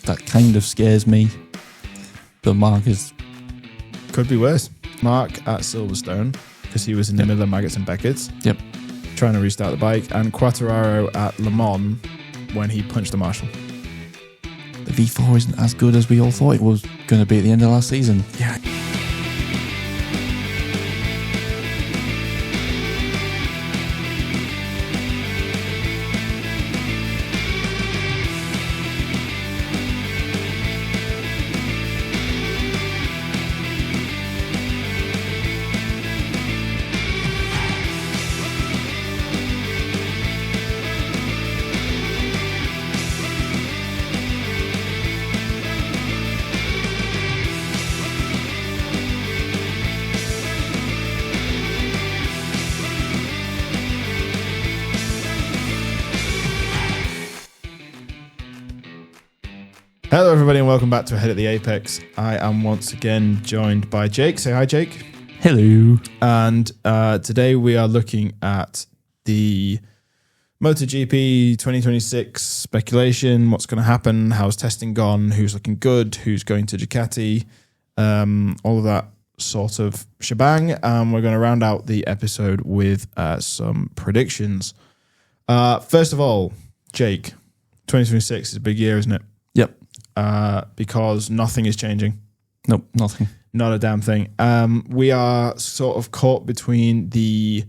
that kind of scares me. But Mark is... Could be worse. Mark at Silverstone, because he was in the middle of Maggots and Beckett's. Yep. Trying to restart the bike. And Quartararo at Le Mans when he punched the marshal. The V4 isn't as good as we all thought it was going to be at the end of last season. Yeah. Hello everybody and welcome back to Ahead at the Apex. I am once again joined by Jake. Say hi, Jake. Hello. And today we are looking at the MotoGP 2026 speculation, what's going to happen, how's testing gone, who's looking good, who's going to Ducati, all of that sort of shebang. We're going to round out the episode with some predictions. First of all, Jake, 2026 is a big year, isn't it? Yep. Because nothing is changing. Nope, nothing. Not a damn thing. We are sort of caught between the,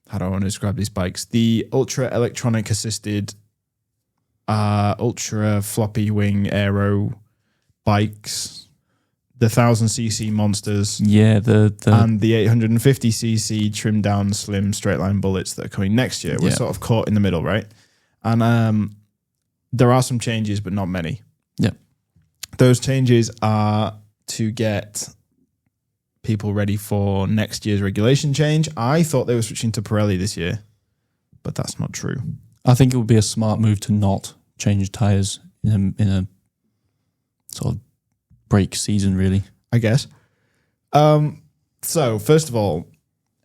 how do I want to describe these bikes? The ultra electronic assisted, ultra floppy wing aero bikes, the 1000cc monsters. Yeah, and the 850cc trimmed down slim straight line bullets that are coming next year. We're sort of caught in the middle, right? And there are some changes, but not many. Yeah. Those changes are to get people ready for next year's regulation change. I thought they were switching to Pirelli this year, but that's not true. I think it would be a smart move to not change tyres in a sort of break season, really. I guess. So, first of all,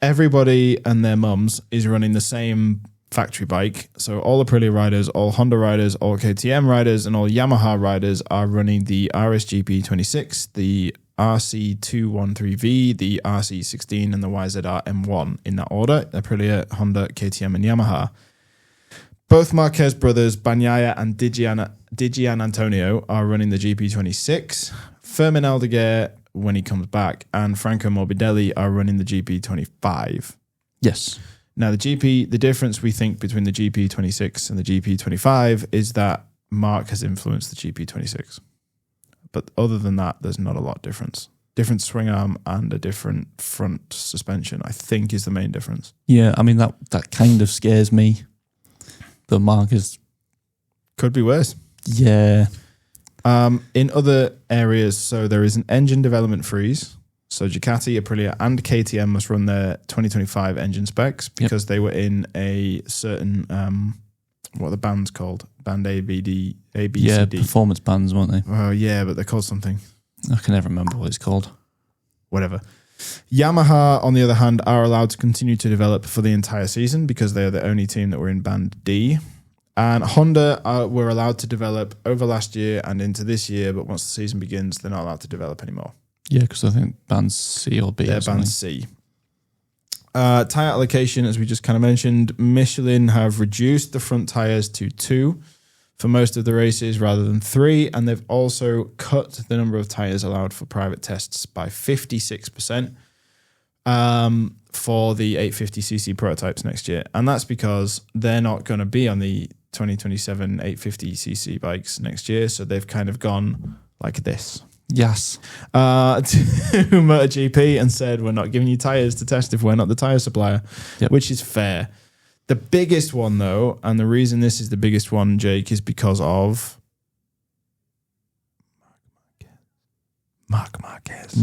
everybody and their mums is running the same factory bike. So all Aprilia riders, all Honda riders, all KTM riders, and all Yamaha riders are running the RSGP 26, the RC213V, the RC16, and the YZR M1 in that order. Aprilia, Honda, KTM, and Yamaha. Both Marquez brothers, Bagnaia and Digian Antonio, are running the GP26. Fermin Aldeguer, when he comes back, and Franco Morbidelli are running the GP25. Yes. Now, the difference we think between the GP26 and the GP25 is that Mark has influenced the GP26. But other than that, there's not a lot of difference. Different swing arm and a different front suspension, I think, is the main difference. Yeah, I mean, that kind of scares me. But Mark is... Could be worse. Yeah. In other areas, so there is an engine development freeze. So Ducati, Aprilia, and KTM must run their 2025 engine specs because they were in a certain, what are the bands called? Band A, B, D, A, B, C, D. Performance bands, weren't they? Oh, yeah, but they're called something. I can never remember what it's called. Whatever. Yamaha, on the other hand, are allowed to continue to develop for the entire season because they are the only team that were in Band D. And Honda were allowed to develop over last year and into this year, but once the season begins, they're not allowed to develop anymore. Yeah, because I think Band C or B. They're Band C. Tyre allocation, as we just kind of mentioned, Michelin have reduced the front tyres to 2 for most of the races rather than 3, and they've also cut the number of tyres allowed for private tests by 56% for the 850cc prototypes next year. And that's because they're not going to be on the 2027 850cc bikes next year, so they've kind of gone like this. Yes. To MotoGP and said, we're not giving you tyres to test if we're not the tyre supplier, which is fair. The biggest one, though, and the reason this is the biggest one, Jake, is because of Marc Marquez.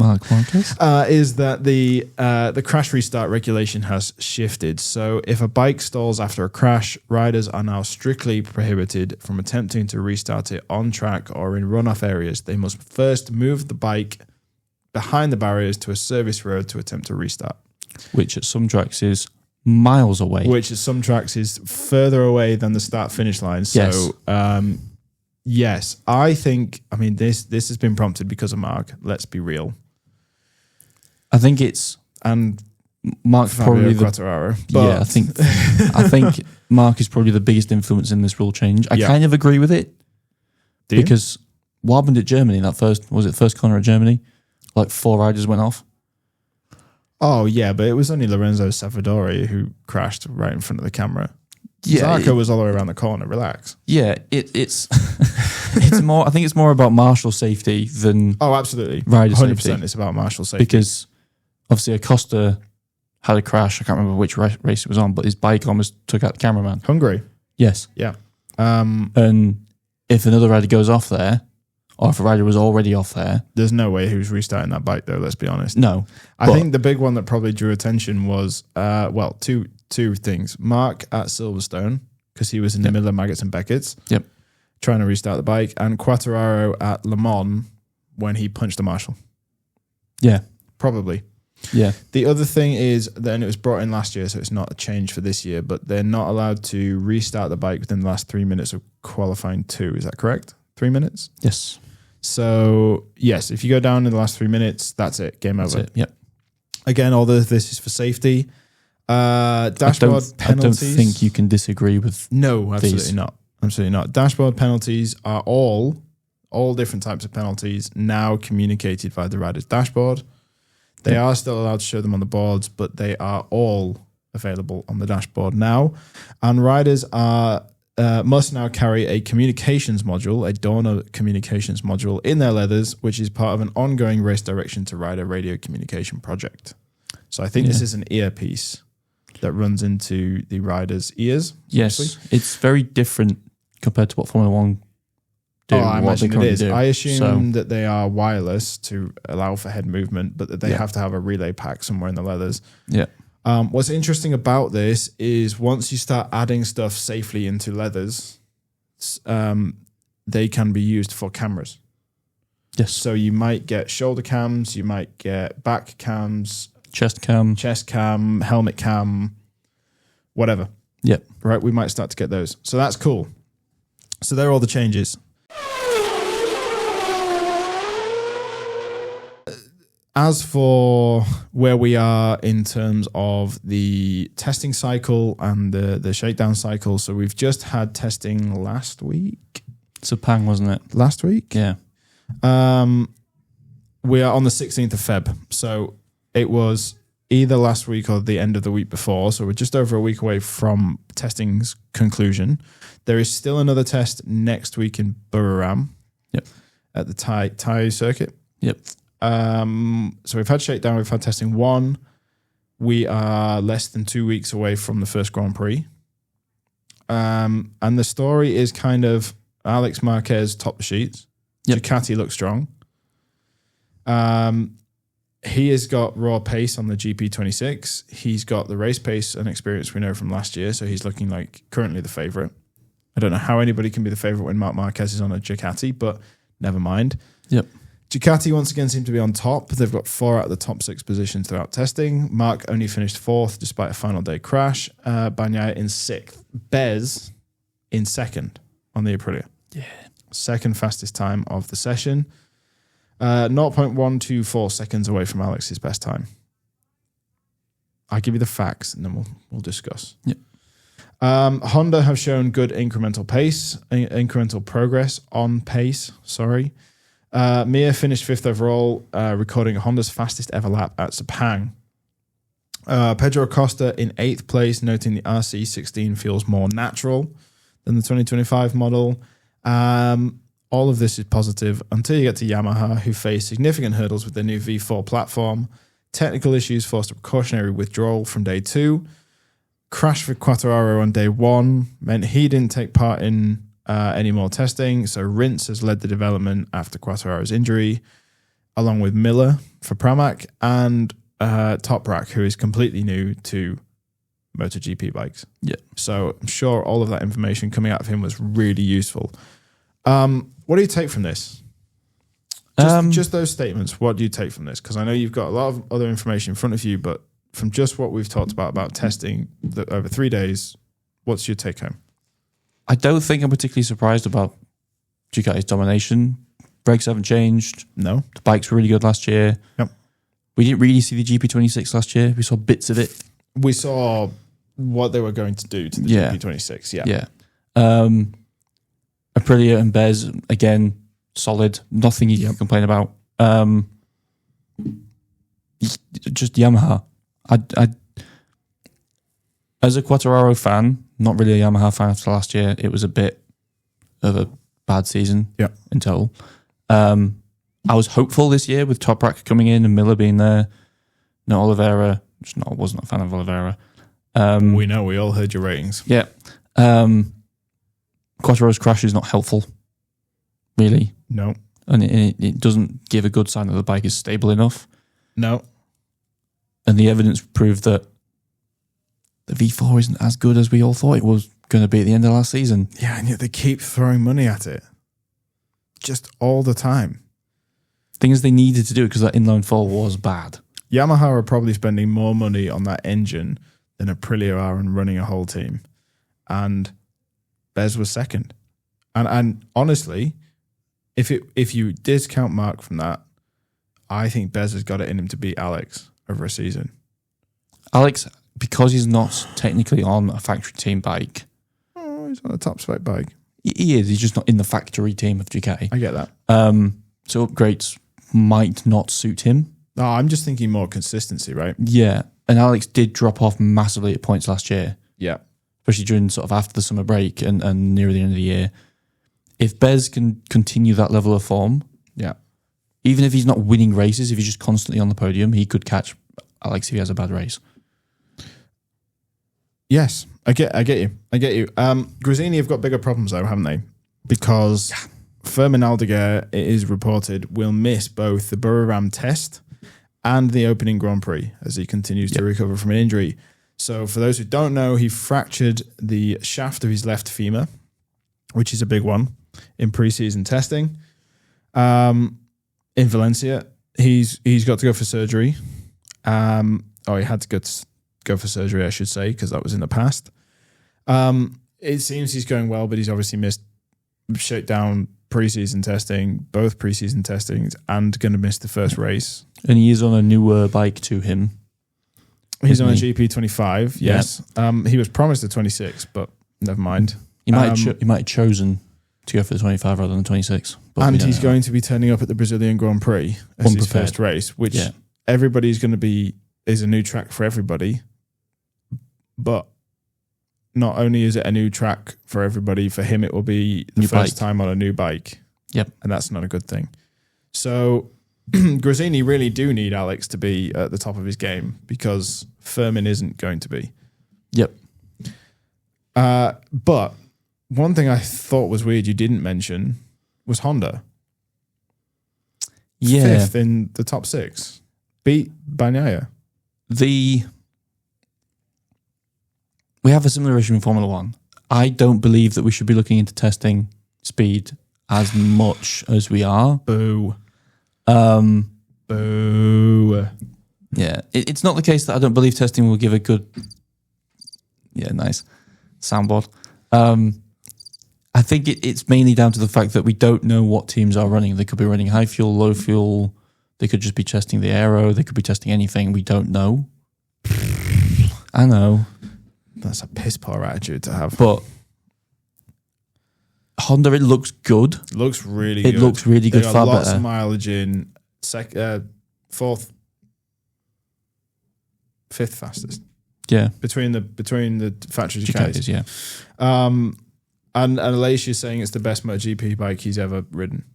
Is that the crash restart regulation has shifted. So if a bike stalls after a crash, riders are now strictly prohibited from attempting to restart it on track or in runoff areas. They must first move the bike behind the barriers to a service road to attempt to restart. Which at some tracks is miles away. Which at some tracks is further away than the start-finish line. So, yes. Yes, I think. I mean, this has been prompted because of Mark. Let's be real. I think it's And Mark's probably the Quartararo. yeah. I think Mark is probably the biggest influence in this rule change. I kind of agree with it because what happened at Germany? That first corner at Germany, like 4 riders went off. Oh yeah, but it was only Lorenzo Savadori who crashed right in front of the camera. Yeah, Zarco was all the way around the corner. Relax. Yeah, it's it's more. I think it's more about marshal safety than absolutely rider 100%. safety. It's about marshal safety Because obviously Acosta had a crash. I can't remember which race it was on, but his bike almost took out the cameraman. Hungary. Yes. Yeah. And if another rider goes off there, or if a rider was already off there, there's no way he was restarting that bike though. Let's be honest. No. I think the big one that probably drew attention was two things. Mark at Silverstone, because he was in the middle of Maggots and Beckett's. Yep. Trying to restart the bike, and Quartararo at Le Mans when he punched the marshal. Yeah. Probably. Yeah. The other thing is, then it was brought in last year, so it's not a change for this year, but they're not allowed to restart the bike within the last 3 minutes of qualifying 2. Is that correct? 3 minutes? Yes. So, yes, if you go down in the last 3 minutes, that's it. Game over. That's it. Yep. Again, all this is for safety. Dashboard penalties. I don't think you can disagree with No, absolutely these. not. Absolutely not. Dashboard penalties are all different types of penalties now communicated via the rider's dashboard. They are still allowed to show them on the boards, but they are all available on the dashboard now. And riders must now carry a communications module, a Dorna communications module in their leathers, which is part of an ongoing race direction to rider radio communication project. So I think this is an earpiece that runs into the rider's ears. Yes. Obviously. It's very different compared to what Formula One do. I imagine it is. Do. I assume that they are wireless to allow for head movement, but that they have to have a relay pack somewhere in the leathers. Yeah. What's interesting about this is once you start adding stuff safely into leathers, they can be used for cameras. Yes. So you might get shoulder cams, you might get back cams, chest cam, helmet cam, whatever. Yep. Right, we might start to get those. So that's cool. So there are all the changes. As for where we are in terms of the testing cycle and the shakedown cycle, so we've just had testing last week. Sepang, wasn't it? Last week? Yeah. We are on the 16th of Feb. So it was either last week or the end of the week before. So we're just over a week away from testing's conclusion. There is still another test next week in Buriram. Yep. At the Thai circuit. Yep. So we've had shakedown, we've had testing 1. We are less than 2 weeks away from the first Grand Prix. And the story is kind of Alex Marquez top the sheets. Yep. Ducati looks strong. He has got raw pace on the GP26. He's got the race pace and experience we know from last year, so he's looking like currently the favourite. I don't know how anybody can be the favourite when Marc Marquez is on a Ducati, but never mind. Yep. Ducati once again seem to be on top. They've got 4 out of the top 6 positions throughout testing. Marc only finished 4th despite a final day crash. Bagnaia in 6th. Bez in 2nd on the Aprilia. Yeah. Second fastest time of the session. 0.124 seconds away from Alex's best time. I'll give you the facts and then we'll discuss. Yep. Honda have shown good incremental progress on pace. Sorry. Mir finished 5th overall, recording Honda's fastest ever lap at Sepang. Pedro Acosta in 8th place, noting the RC16 feels more natural than the 2025 model. All of this is positive until you get to Yamaha, who face significant hurdles with their new V4 platform. Technical issues forced a precautionary withdrawal from day 2. Crash for Quartararo on day 1 meant he didn't take part in any more testing. So Rins has led the development after Quartararo's injury, along with Miller for Pramac and Toprak, who is completely new to MotoGP bikes. Yeah. So I'm sure all of that information coming out of him was really useful. What do you take from this? Just those statements. What do you take from this? Because I know you've got a lot of other information in front of you, but from just what we've talked about testing over 3 days, what's your take home? I don't think I'm particularly surprised about Ducati's domination. Brakes haven't changed. No. The bikes were really good last year. Yep. We didn't really see the GP26 last year. We saw bits of it. We saw what they were going to do to the GP26. Yeah. Aprilia and Bez, again, solid. Nothing you can complain about. Just Yamaha. I as a Quartararo fan, not really a Yamaha fan after last year, it was a bit of a bad season in total. I was hopeful this year with Toprak coming in and Miller being there. No Oliveira. Wasn't a fan of Oliveira. We know. We all heard your ratings. Yeah. Quartararo's crash is not helpful, really. No. And it doesn't give a good sign that the bike is stable enough. No. And the evidence proved that the V4 isn't as good as we all thought it was going to be at the end of last season. Yeah, and yet they keep throwing money at it. Just all the time. Things they needed to do because that inline four was bad. Yamaha are probably spending more money on that engine than Aprilia are on running a whole team. And Bez was second. And honestly, if you discount Mark from that, I think Bez has got it in him to beat Alex over a season. Alex, because he's not technically on a factory team bike. Oh, he's on a top spec bike. He is. He's just not in the factory team of Ducati. I get that. So upgrades might not suit him. No, I'm just thinking more consistency, right? Yeah. And Alex did drop off massively at points last year. Yeah. Especially during sort of after the summer break and near the end of the year. If Bez can continue that level of form, even if he's not winning races, if he's just constantly on the podium, he could catch Alex if he has a bad race. Yes, I get you. Gresini have got bigger problems though, haven't they? Because Fermin Aldeguer, it is reported, will miss both the Buriram test and the opening Grand Prix as he continues to recover from an injury. So for those who don't know, he fractured the shaft of his left femur, which is a big one, in pre-season testing. In Valencia, he's got to go for surgery. He had to go for surgery, I should say, because that was in the past. It seems he's going well, but he's obviously missed shakedown pre-season testing, both pre-season testings, and going to miss the first race. And he is on a newer bike to him. He's on a GP25, yes. He was promised a 26, but never mind. He might have chosen to go for the 25 rather than the 26. And he's going to be turning up at the Brazilian Grand Prix as his first race, which everybody's going to be, is a new track for everybody. But not only is it a new track for everybody, for him it will be the new first time on a new bike. Yep. And that's not a good thing. So Gresini really do need Alex to be at the top of his game because Fermin isn't going to be. Yep. But one thing I thought was weird you didn't mention was Honda. Yeah. Fifth in the top six. Beat Bagnaia. We have a similar issue in Formula One. I don't believe that we should be looking into testing speed as much as we are. Boo. Boo. Yeah. It's not the case that I don't believe testing will give a good... Yeah, nice. Soundboard. I think it's mainly down to the fact that we don't know what teams are running. They could be running high fuel, low fuel. They could just be testing the aero. They could be testing anything. We don't know. I know. That's a piss poor attitude to have. But Honda, it looks good. It looks really good. It looks really good. They got lots of mileage in. Fourth, fifth fastest. Yeah. Between the factory Ducatis, yeah. And Aleix is saying it's the best MotoGP bike he's ever ridden.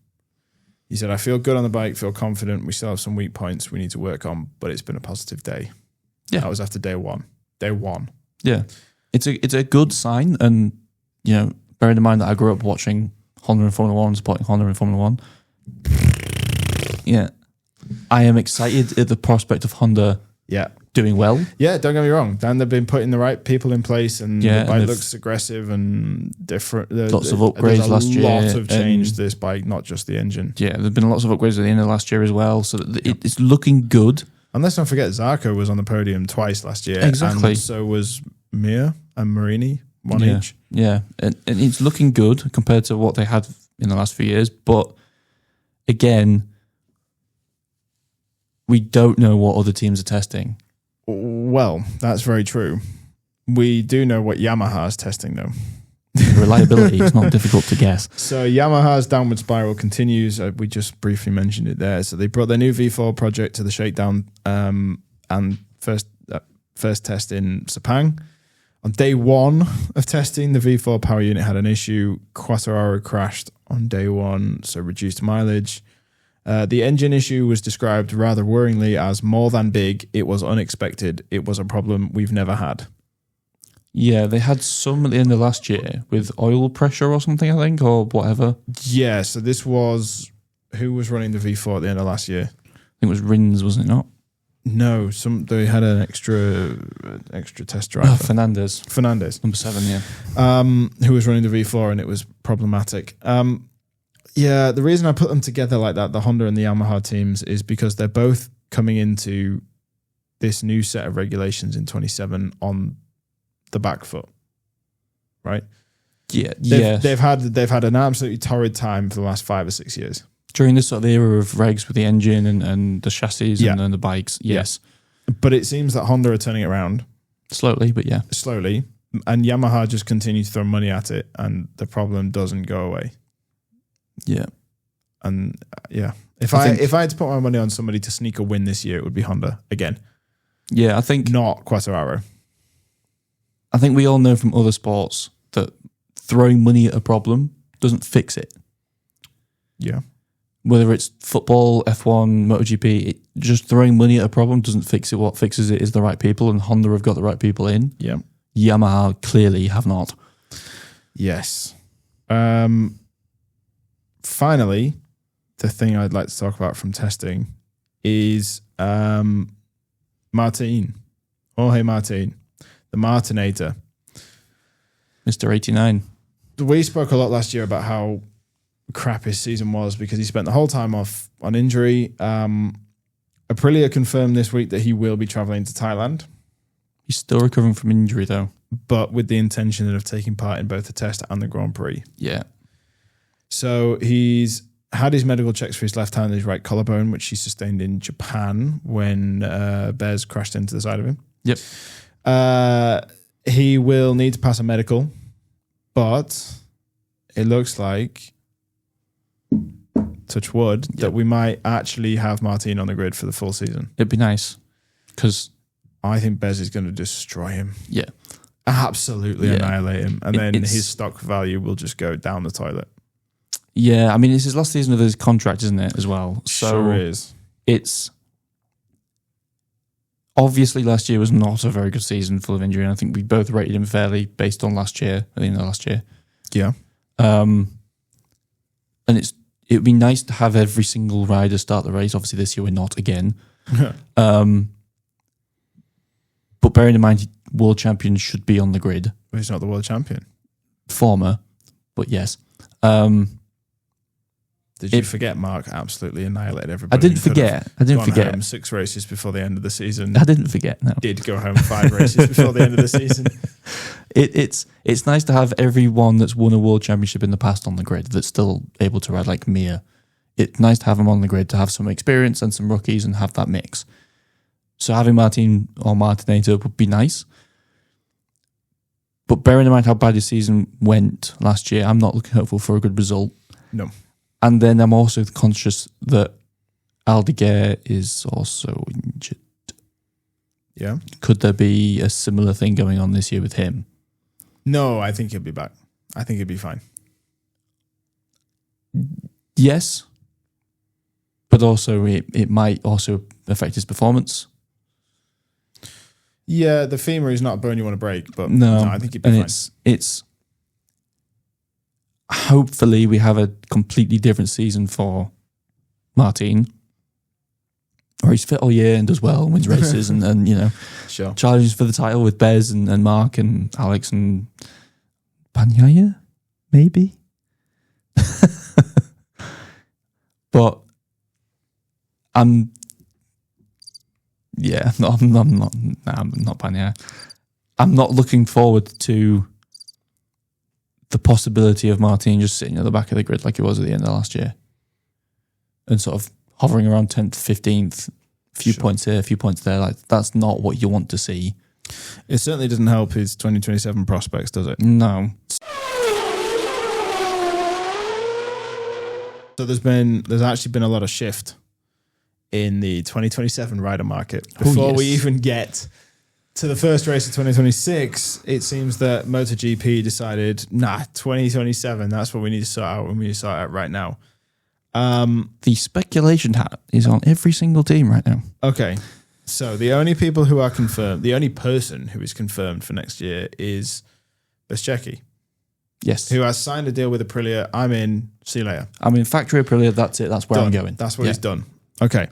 He said, I feel good on the bike, feel confident. We still have some weak points we need to work on, but it's been a positive day. Yeah. That was after day one. Day one. Yeah. It's a good sign. And, bearing in mind that I grew up watching Honda in Formula One, supporting Honda in Formula One. Yeah. I am excited at the prospect of Honda doing well. Yeah, don't get me wrong. Dan, they've been putting the right people in place and the bike looks aggressive and different. Lots of upgrades last year. There's a lot of change to this bike, not just the engine. Yeah, there's been lots of upgrades at the end of last year as well. So it's looking good. And let's not forget, Zarco was on the podium twice last year. Exactly. And so was Mir and Marini, one each. Yeah, and it's looking good compared to what they had in the last few years. But again, we don't know what other teams are testing. Well, that's very true. We do know what Yamaha is testing, though. Reliability is not difficult to guess. So Yamaha's downward spiral continues. We just briefly mentioned it there. So they brought their new V4 project to the shakedown and first test in Sepang. On day one of testing, the V4 power unit had an issue. Quartararo crashed on day one, so reduced mileage. The engine issue was described rather worryingly as more than big. It was unexpected. It was a problem we've never had. Yeah, they had some at the end of last year with oil pressure or something, I think, or whatever. Yeah, so this was... Who was running the V4 at the end of last year? I think it was Rins, wasn't it not? No, they had an extra test driver. Oh, Fernandez. Number 7, yeah. Who was running the V4, and it was problematic. Yeah, the reason I put them together like that, the Honda and the Yamaha teams, is because they're both coming into this new set of regulations in 27 on the back foot, right? Yeah, they've had an absolutely torrid time for the last 5 or 6 years during this sort of era of regs with the engine and the chassis and the bikes. Yes, but it seems that Honda are turning it around slowly, but slowly, and Yamaha just continue to throw money at it, and the problem doesn't go away. Yeah, and if I had to put my money on somebody to sneak a win this year, it would be Honda again. Yeah, I think not Quartararo. I think we all know from other sports that throwing money at a problem doesn't fix it. Yeah. Whether it's football, F1, MotoGP, just throwing money at a problem doesn't fix it. What fixes it is the right people, and Honda have got the right people in. Yeah. Yamaha clearly have not. Yes. Finally, the thing I'd like to talk about from testing is Martin. Jorge Martin. The Martinator. Mr. 89. We spoke a lot last year about how crap his season was because he spent the whole time off on injury. Aprilia confirmed this week that he will be travelling to Thailand. He's still recovering from injury, though. But with the intention of taking part in both the test and the Grand Prix. Yeah. So he's had his medical checks for his left hand and his right collarbone, which he sustained in Japan when Bez crashed into the side of him. Yep. He will need to pass a medical, but it looks like, touch wood, that we might actually have Martin on the grid for the full season. It'd be nice because I think Bez is going to destroy him. Yeah. Absolutely annihilate him. And then his stock value will just go down the toilet. Yeah, I mean, it's his last season of his contract, isn't it, as well? So sure is. It's... Obviously, last year was not a very good season full of injury, and I think we both rated him fairly based on last year, at the end of last year. Yeah. And it'd be nice to have every single rider start the race. Obviously, this year we're not again. But bearing in mind, world champion should be on the grid. Well, he's not the world champion. Former, but yes. Did you forget Mark absolutely annihilated everybody? I didn't forget. 6 races before the end of the season. I didn't forget, no. Did go home 5 races before the end of the season. It's nice to have everyone that's won a world championship in the past on the grid that's still able to ride, like Mir. It's nice to have them on the grid, to have some experience and some rookies and have that mix. So having Martin or Martinator would be nice. But bearing in mind how bad his season went last year, I'm not looking hopeful for a good result. No. And then I'm also conscious that Aldeguer is also injured. Yeah. Could there be a similar thing going on this year with him? No, I think he'll be back. I think he'll be fine. Yes. But also it might also affect his performance. Yeah, the femur is not a bone you want to break, but no I think he'll be fine. It's hopefully we have a completely different season for Martin. Or he's fit all year and does well and wins races and you know, sure, challenges for the title with Bez and Mark and Alex and Bagnaia, maybe. But I'm not Bagnaia. I'm not looking forward to the possibility of Martin just sitting at the back of the grid like he was at the end of last year and sort of hovering around 10th, 15th, a few points here, a few points there. Like, that's not what you want to see. It certainly doesn't help his 2027 prospects, does it? No. So there's actually been a lot of shift in the 2027 rider market. Before we even get to the first race of 2026, it seems that MotoGP decided, 2027, that's what we need to sort out, and we need to sort out right now. The speculation hat is on every single team right now. Okay. So the only people who are confirmed, the only person who is confirmed for next year is Bezzecchi. Yes. Who has signed a deal with Aprilia. I'm in. See you later. I'm in factory Aprilia. That's it. That's where Done. I'm going. That's what he's done. Okay.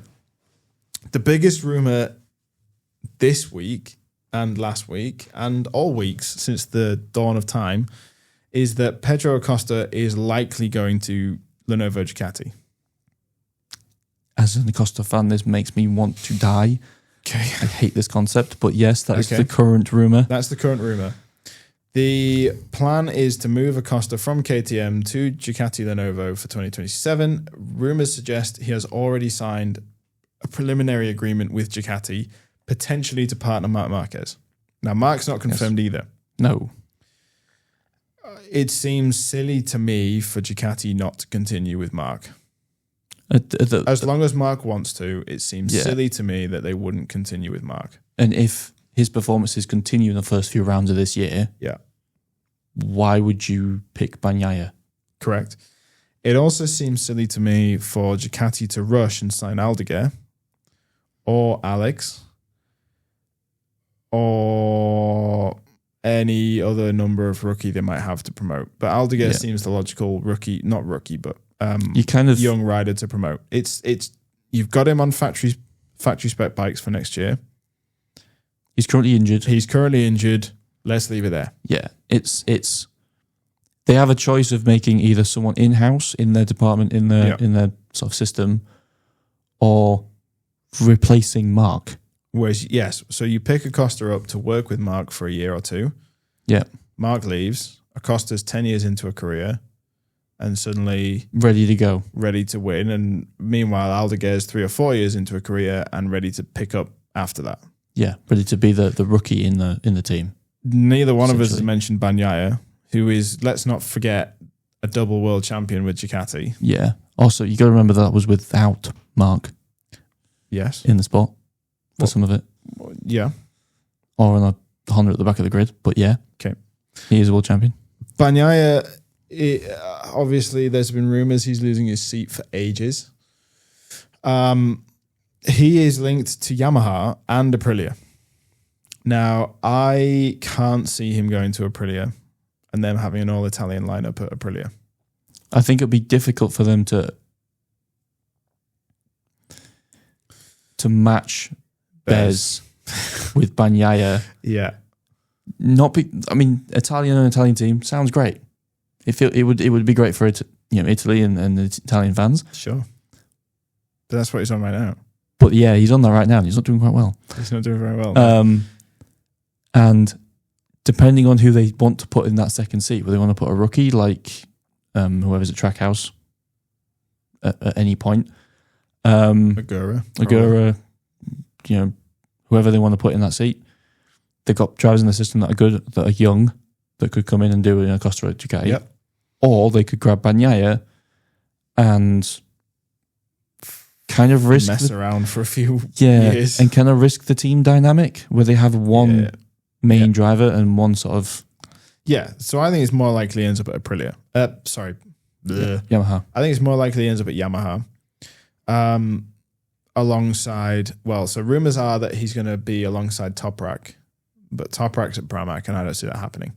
The biggest rumor this week and last week and all weeks since the dawn of time is that Pedro Acosta is likely going to Lenovo Ducati. As an Acosta fan, this makes me want to die. Okay. I hate this concept, but yes, that is the current rumor. That's the current rumor. The plan is to move Acosta from KTM to Ducati Lenovo for 2027. Rumors suggest he has already signed a preliminary agreement with Ducati, potentially to partner Marc Marquez. Now, Marc's not confirmed either. No. It seems silly to me for Ducati not to continue with Marc. As long as Marc wants to, it seems silly to me that they wouldn't continue with Marc. And if his performances continue in the first few rounds of this year, why would you pick Bagnaia? Correct. It also seems silly to me for Ducati to rush and sign Aldeguer or Alex or any other number of rookie they might have to promote. But Aldeguer seems the logical rookie, not rookie, but you kind of young rider to promote. It's you've got him on factory spec bikes for next year. He's currently injured. Let's leave it there. Yeah, it's they have a choice of making either someone in-house in their department, in their sort of system, or replacing Marc. Whereas, so you pick Acosta up to work with Marc for a year or two. Yeah. Marc leaves. Acosta's 10 years into a career and suddenly ready to go, ready to win. And meanwhile, Aldeguer's 3 or 4 years into a career and ready to pick up after that. Yeah, ready to be the rookie in the team. Neither one of us has mentioned Bagnaia, who is, let's not forget, a double world champion with Ducati. Yeah. Also, you got to remember that was without Marc. Yes. In the spot for some of it. Yeah. Or on a Honda at the back of the grid. But yeah. Okay. He is a world champion. Bagnaia, obviously, there's been rumors he's losing his seat for ages. He is linked to Yamaha and Aprilia. Now, I can't see him going to Aprilia and them having an all-Italian lineup at Aprilia. I think it'd be difficult for them to match Bez with Bagnaia. Yeah. Italian team sounds great. It would be great for Italy and the Italian fans. Sure. But that's what he's on right now. But yeah, he's on that right now and he's not doing quite well. He's not doing very well. And depending on who they want to put in that second seat, whether they want to put a rookie like whoever's at Trackhouse at any point, Agura, whoever they want to put in that seat, they've got drivers in the system that are good, that are young, that could come in and do a Costa Ducati. Yep. Or they could grab Bagnaia and kind of risk around for a few years and kind of risk the team dynamic where they have one main driver and one sort of so I think it's more likely he ends up at Aprilia. Yamaha. I think it's more likely he ends up at Yamaha. Alongside, so rumors are that he's going to be alongside Toprak, but Toprak's at Pramac and I don't see that happening.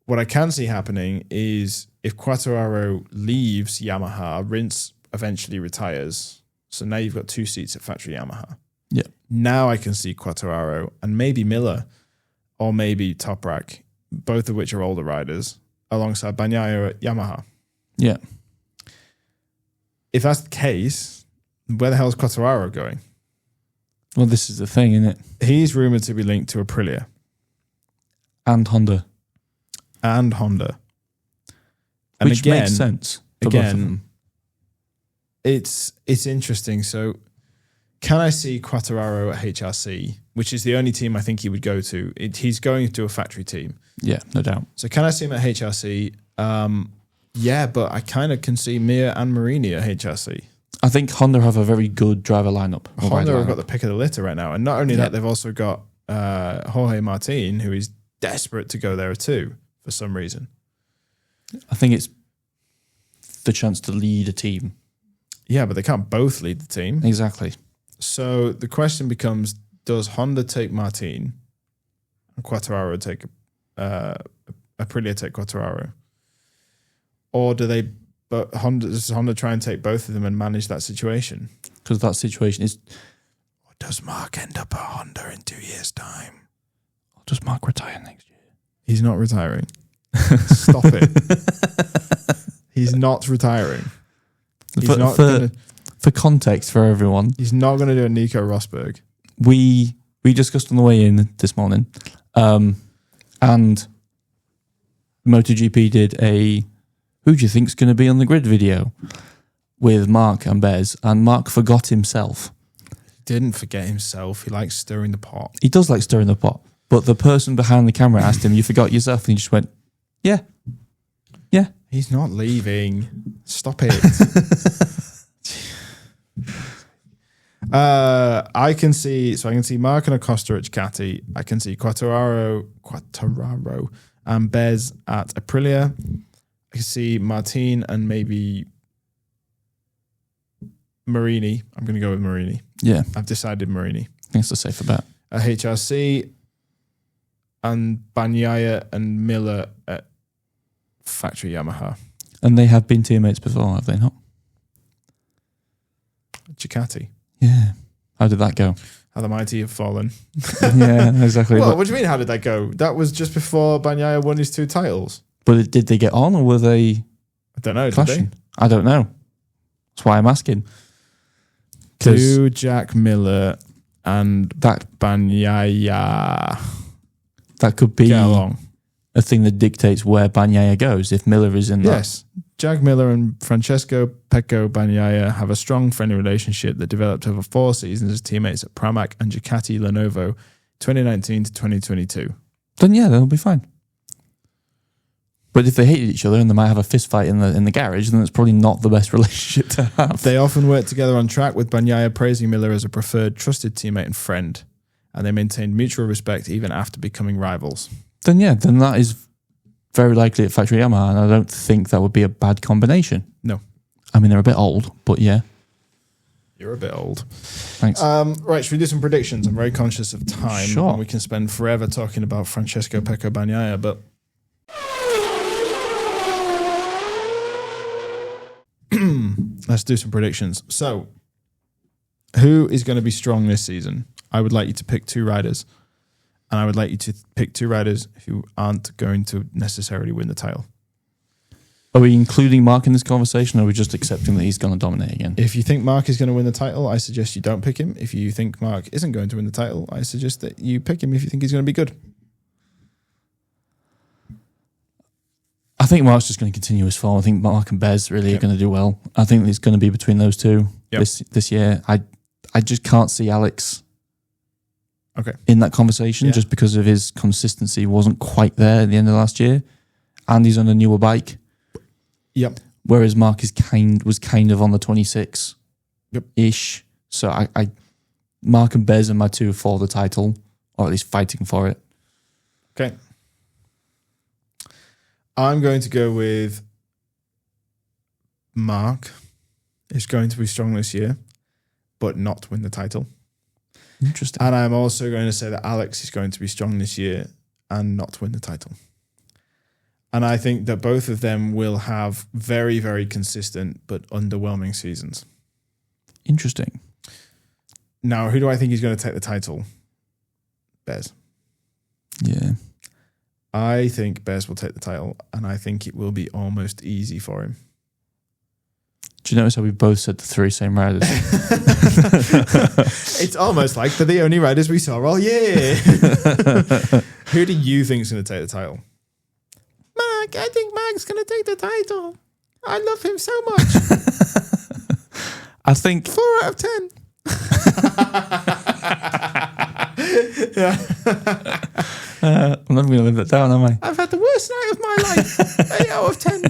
What I can see happening is if Quartararo leaves Yamaha, Rins eventually retires. So now you've got 2 seats at factory Yamaha. Yeah. Now I can see Quartararo and maybe Miller or maybe Toprak, both of which are older riders, alongside Bagnaia at Yamaha. Yeah. If that's the case, where the hell is Quartararo going? Well, this is the thing, isn't it? He's rumoured to be linked to Aprilia. And Honda. And which makes sense for both of them. It's interesting. So can I see Quartararo at HRC, which is the only team I think he would go to? He's going to a factory team. Yeah, no doubt. So can I see him at HRC? Yeah, but I kind of can see Mir and Marini at HRC. I think Honda have a very good driver lineup. Honda have got the pick of the litter right now. And not only that, they've also got Jorge Martin, who is desperate to go there too, for some reason. I think it's the chance to lead a team. Yeah, but they can't both lead the team. Exactly. So the question becomes, does Honda take Martin and Quartararo take Aprilia take Quartararo? Or does Honda try and take both of them and manage that situation? Because that situation is... Or does Mark end up at Honda in 2 years' time? Or does Mark retire next year? He's not retiring. Stop it. He's not retiring. For context for everyone, he's not going to do a Nico Rosberg. We discussed on the way in this morning, and MotoGP did a who do you think's going to be on the grid video with Mark and Bez, and Mark forgot himself. He didn't forget himself. He likes stirring the pot. He does like stirring the pot, but the person behind the camera asked him, "You forgot yourself," and he just went, "Yeah." He's not leaving. Stop it. I can see Mark and Acosta at Ducati. I can see Quartararo and Bez at Aprilia. I can see Martin and maybe Marini. I'm going to go with Marini. Yeah. I've decided Marini. I think it's a safer bet. At HRC and Bagnaia and Miller at factory Yamaha. And they have been teammates before, have they not? Ducati. Yeah. How did that go? How the mighty have fallen. Yeah, exactly. Well, what do you mean, how did that go? That was just before Bagnaia won his 2 titles. But did they get on, or were they I don't know, clashing? Did they? I don't know. That's why I'm asking. To Jack Miller and that Bagnaia. That could be Get along. a thing that dictates where Bagnaia goes if Miller is in that. Yes. Jack Miller and Francesco Pecco Bagnaia have a strong friendly relationship that developed over 4 seasons as teammates at Pramac and Ducati Lenovo 2019 to 2022. Then yeah, they'll be fine. But if they hated each other and they might have a fist fight in the garage, then it's probably not the best relationship to have. They often work together on track, with Bagnaia praising Miller as a preferred, trusted teammate and friend, and they maintained mutual respect even after becoming rivals. Then that is very likely at Factory Yamaha, and I don't think that would be a bad combination. No. I mean, they're a bit old, but yeah. You're a bit old. Thanks. Right, should we do some predictions? I'm very conscious of time. Sure. And we can spend forever talking about Francesco Pecco Bagnaia, but... Let's do some predictions. So, who is going to be strong this season? I would like you to pick 2 riders. And I would like you to pick 2 riders who aren't going to necessarily win the title. Are we including Mark in this conversation, or are we just accepting that he's going to dominate again? If you think Mark is going to win the title, I suggest you don't pick him. If you think Mark isn't going to win the title, I suggest that you pick him if you think he's going to be good. I think Mark's just going to continue his form. I think Mark and Bez really are going to do well. I think it's going to be between those two this year. I just can't see Alex in that conversation just because of his consistency wasn't quite there at the end of last year. And he's on a newer bike. Yep. Whereas Mark was kind of on the 26-ish. Yep. So Mark and Bez are my 2 for the title, or at least fighting for it. Okay. I'm going to go with Mark is going to be strong this year, but not win the title. Interesting. And I'm also going to say that Alex is going to be strong this year and not win the title. And I think that both of them will have very, very consistent but underwhelming seasons. Interesting. Now, who do I think is going to take the title? Bez. Yeah. I think Bez will take the title, and I think it will be almost easy for him. Do you notice how we both said the 3 same riders? It's almost like they're the only riders we saw all year. Who do you think is going to take the title? Mark. I think Mark's Martin's going to take the title. I love him so much. I think 4 out of 10. I'm not going to live that down, am I? I've had the worst night of my life. 8 out of 10.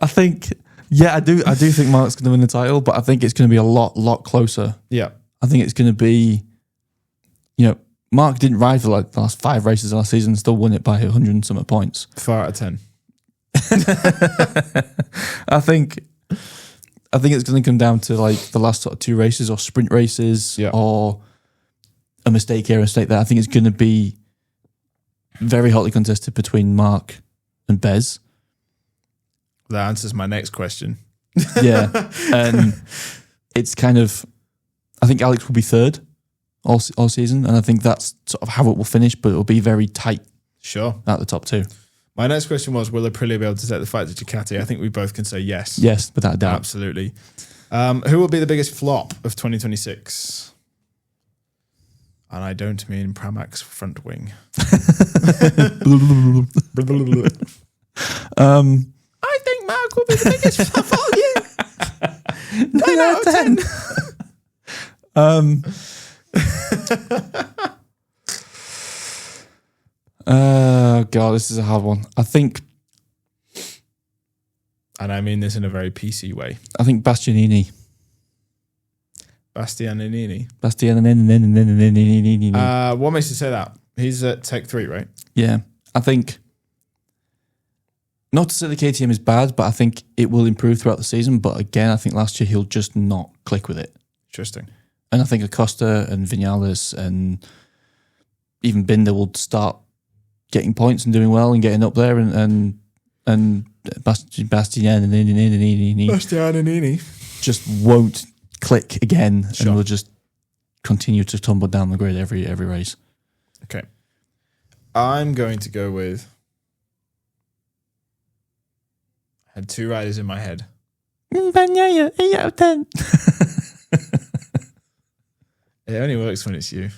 I think, I do think Mark's going to win the title, but I think it's going to be a lot closer. Yeah. I think it's going to be, Mark didn't ride for like the last 5 races last season and still won it by 100 and some points. 4 out of 10. I think it's going to come down to like the last sort of 2 races or sprint races or a mistake here, a mistake there. I think it's going to be very hotly contested between Mark and Bez. That answers my next question. Yeah. And it's kind of, I think Alex will be 3rd all season, and I think that's sort of how it will finish, but it will be very tight. Sure. At the top 2. My next question was, will Aprilia be able to take the fight to Ducati? I think we both can say yes. Yes, without a doubt. Absolutely. Who will be the biggest flop of 2026? And I don't mean Pramac's front wing. I think Mark will be the biggest flop all year. 9 out of 10. Oh, God, this is a hard one. I think, and I mean this in a very PC way, I think Bastianini. Bastianini. What makes you say that? He's at Tech 3, right? Yeah. I think, not to say the KTM is bad, but I think it will improve throughout the season. But again, I think last year he'll just not click with it. Interesting. And I think Acosta and Vinales and even Binder will start getting points and doing well and getting up there, and Bastianini just won't click again, sure. and will just continue to tumble down the grid every race. Okay, I'm going to go with. I had 2 riders in my head. Bagnaia, 8 out of 10. It only works when it's you.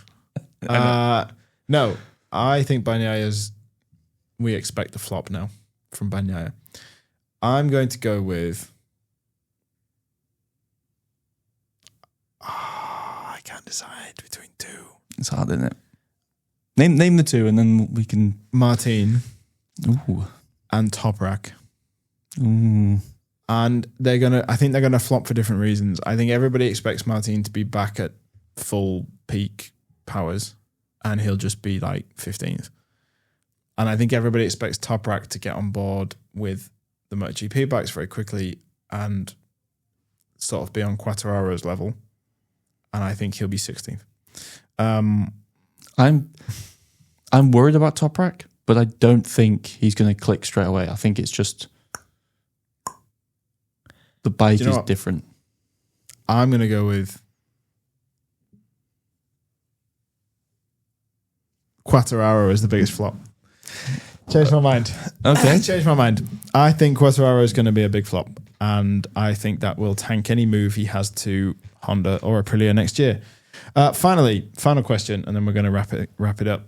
No, I think Bagnaia's. We expect the flop now from Bagnaia. I'm going to go with. I can't decide between 2. It's hard, isn't it? Name the 2, and then we can. Martin. Ooh. And Toprak. Ooh. And I think they're gonna flop for different reasons. I think everybody expects Martin to be back at full peak powers, and he'll just be like 15th. And I think everybody expects Toprak to get on board with the MotoGP bikes very quickly and sort of be on Quartararo's level. And I think he'll be 16th. I'm worried about Toprak, but I don't think he's going to click straight away. I think it's just the bike is different. I'm going to go with Quartararo as the biggest flop. Change my mind. Okay. Change my mind. I think Quartararo is going to be a big flop, and I think that will tank any move he has to Honda or Aprilia next year. Final question, and then we're going to wrap it up.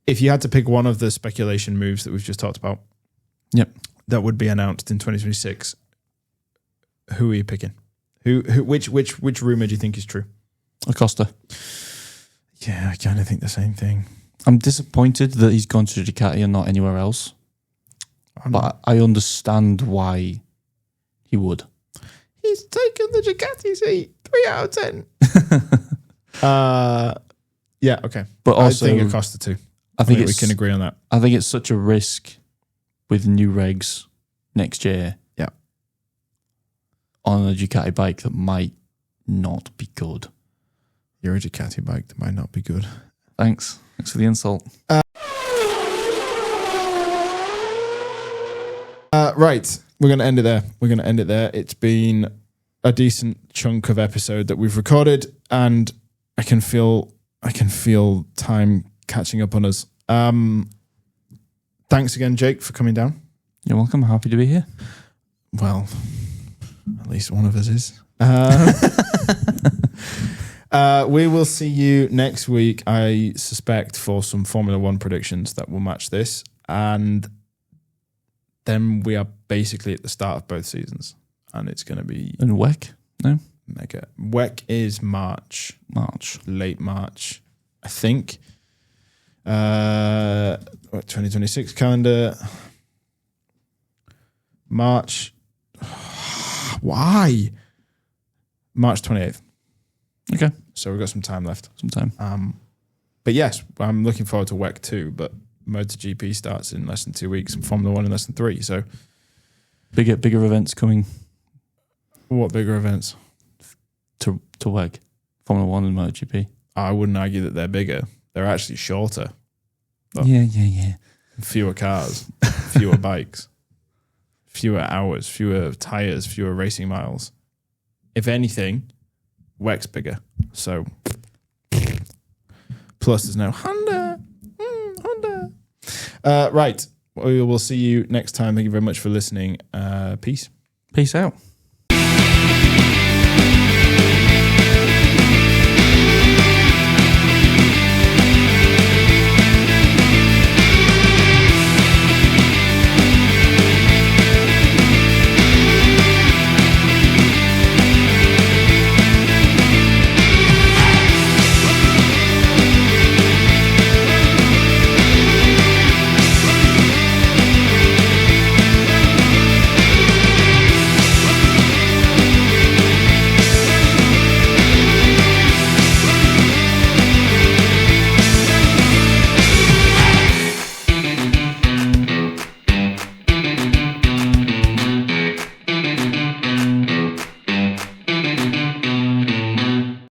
If you had to pick one of the speculation moves that we've just talked about, yep, that would be announced in 2026, who are you picking? Which rumor do you think is true? Acosta. Yeah, I kind of think the same thing. I'm disappointed that he's gone to Ducati and not anywhere else. But I understand why he would. He's taken the Ducati seat. 3 out of 10. Yeah, okay. But also, I think Acosta too. I think we can agree on that. I think it's such a risk with new regs next year. Yeah. On a Ducati bike that might not be good. You're a Ducati bike that might not be good. Thanks for the insult. Right. We're going to end it there. It's been a decent chunk of episode that we've recorded, and I can feel time catching up on us. Thanks again, Jake, for coming down. You're welcome. Happy to be here. Well, at least one of us is. We will see you next week, I suspect, for some Formula One predictions that will match this. And then we are basically at the start of both seasons. And it's going to be... And WEC? No? Mega. WEC is March. Late March, I think. 2026 calendar. March. Why? March 28th. Okay. So we've got some time left. But yes, I'm looking forward to WEC too, but MotoGP starts in less than 2 weeks and Formula One in less than 3. So bigger events coming. What bigger events? To WEC. Formula One and MotoGP. I wouldn't argue that they're bigger. They're actually shorter. Yeah. Fewer cars, fewer bikes, fewer hours, fewer tires, fewer racing miles. If anything, WEC's bigger. So, plus there's no Honda. Right. We will see you next time. Thank you very much for listening. Peace. Peace out.